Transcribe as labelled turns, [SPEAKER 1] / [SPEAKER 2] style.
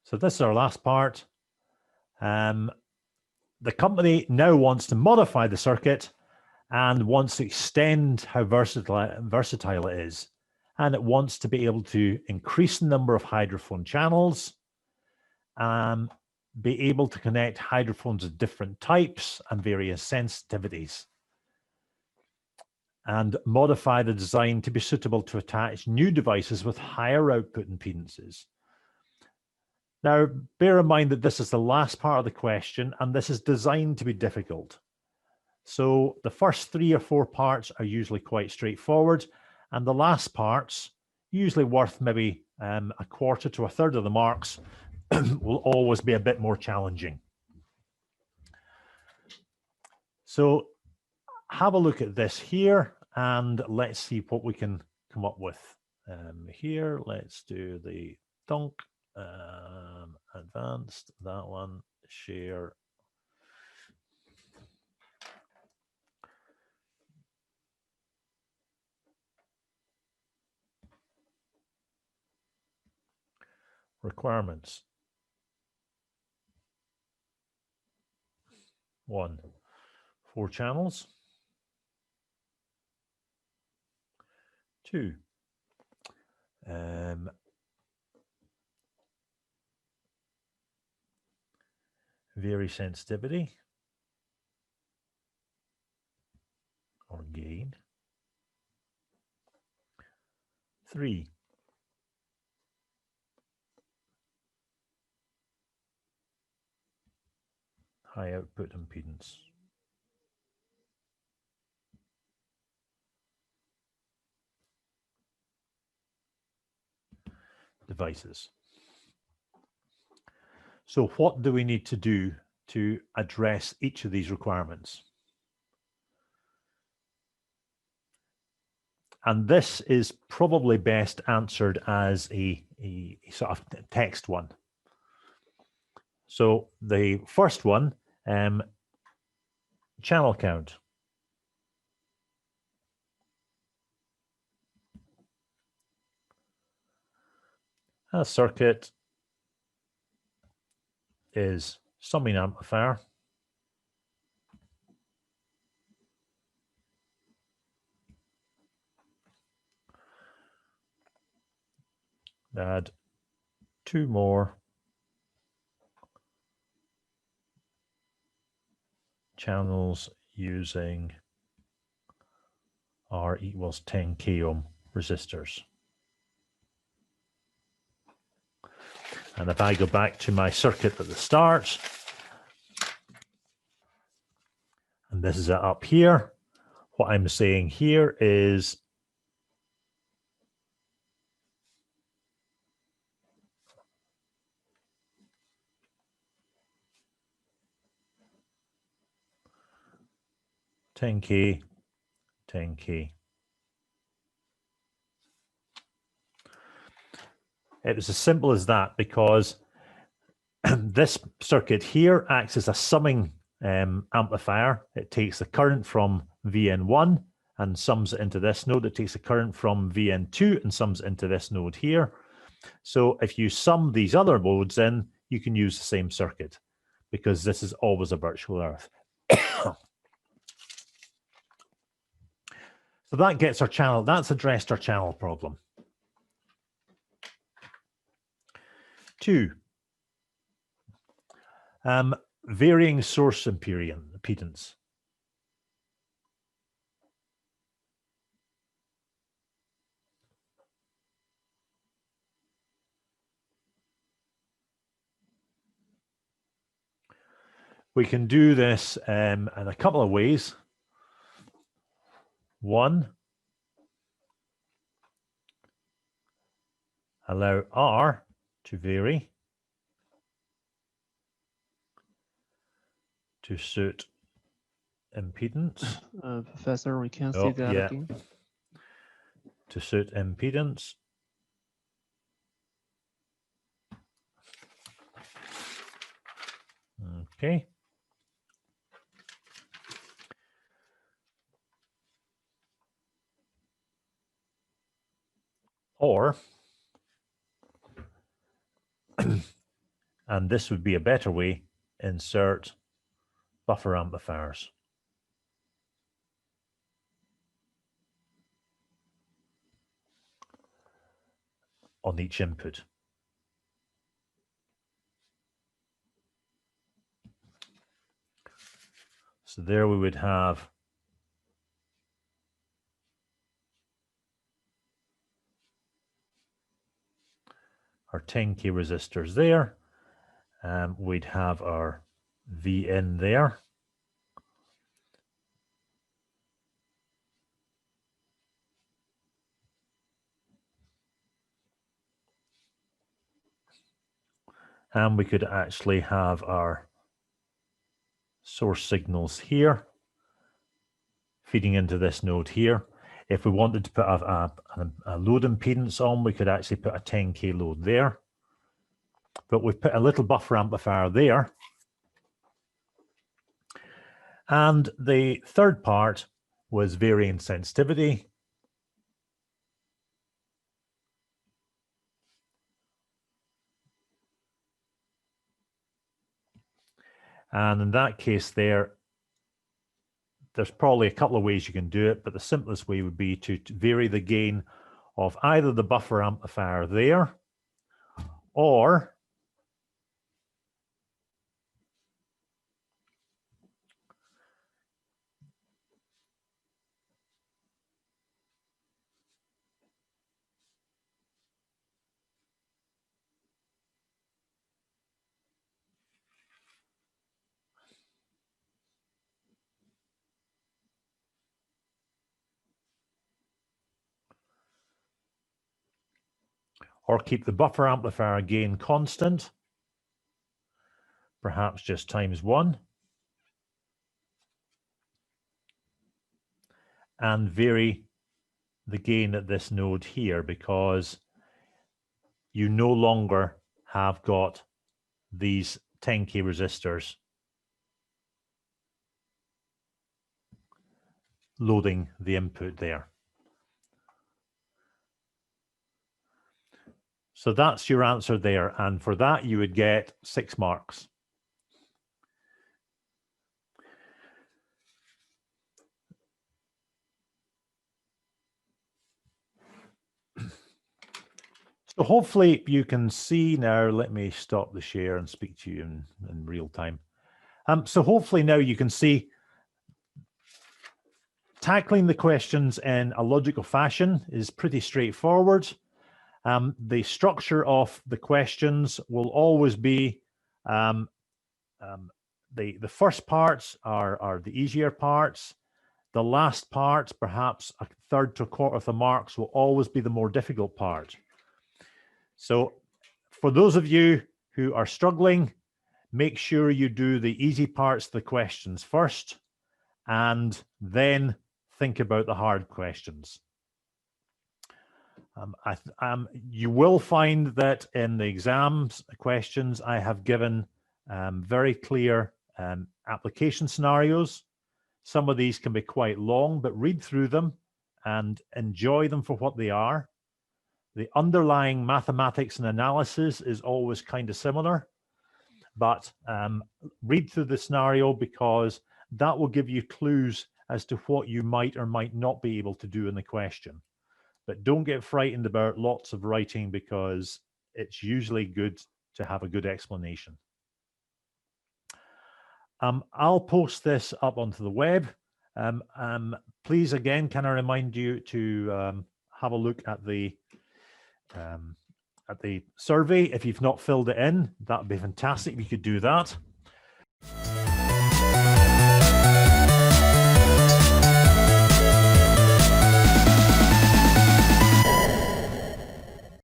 [SPEAKER 1] So this is our last part. The company now wants to modify the circuit and wants to extend how versatile it is. And it wants to be able to increase the number of hydrophone channels, be able to connect hydrophones of different types and various sensitivities, and modify the design to be suitable to attach new devices with higher output impedances. Now, bear in mind that this is the last part of the question, and this is designed to be difficult. So the first 3 or 4 parts are usually quite straightforward, and the last parts, usually worth maybe a quarter to a third of the marks, will always be a bit more challenging. So have a look at this here, and let's see what we can come up with. Here, let's do the dunk, advanced, that one, share. Requirements. 1, 4 channels. 2, vary sensitivity or gain. 3, high output impedance. Devices. So what do we need to do to address each of these requirements? And this is probably best answered as a sort of text one. So the first one, channel count. A circuit is summing amplifier. Add 2 more channels using R equals 10 k ohm resistors. And if I go back to my circuit at the start, and this is it up here, what I'm saying here is ten K, 10K. It was as simple as that because this circuit here acts as a summing amplifier. It takes the current from VN1 and sums it into this node. It takes the current from VN2 and sums it into this node here. So if you sum these other modes in, you can use the same circuit because this is always a virtual earth. So that gets our channel, that's addressed our channel problem. 2, varying source impedance. We can do this in a couple of ways. 1, allow R to vary to suit impedance.
[SPEAKER 2] Professor, we can see that again.
[SPEAKER 1] To suit impedance. Okay. Or And this would be a better way, insert buffer amplifiers. On each input. So there we would have our 10K resistors there. We'd have our V in there. And we could actually have our source signals here feeding into this node here. If we wanted to put a load impedance on, we could actually put a 10K load there. But we've put a little buffer amplifier there. And the third part was varying sensitivity. And in that case there's probably a couple of ways you can do it, but the simplest way would be to vary the gain of either the buffer amplifier there, or keep the buffer amplifier gain constant, perhaps just ×1, and vary the gain at this node here, because you no longer have got these 10K resistors loading the input there. So that's your answer there. And for that, you would get 6 marks. So hopefully you can see now. Let me stop the share and speak to you in real time. So hopefully now you can see tackling the questions in a logical fashion is pretty straightforward. The structure of the questions will always be the first parts are the easier parts. The last parts, perhaps a third to a quarter of the marks, will always be the more difficult part. So for those of you who are struggling, make sure you do the easy parts of the questions first, and then think about the hard questions. You will find that in the exams questions, I have given very clear application scenarios. Some of these can be quite long, but read through them and enjoy them for what they are. The underlying mathematics and analysis is always kind of similar, but read through the scenario, because that will give you clues as to what you might or might not be able to do in the question. But don't get frightened about lots of writing, because it's usually good to have a good explanation. I'll post this up onto the web. Please, again, can I remind you to have a look at the survey. If you've not filled it in, that would be fantastic if you could do that.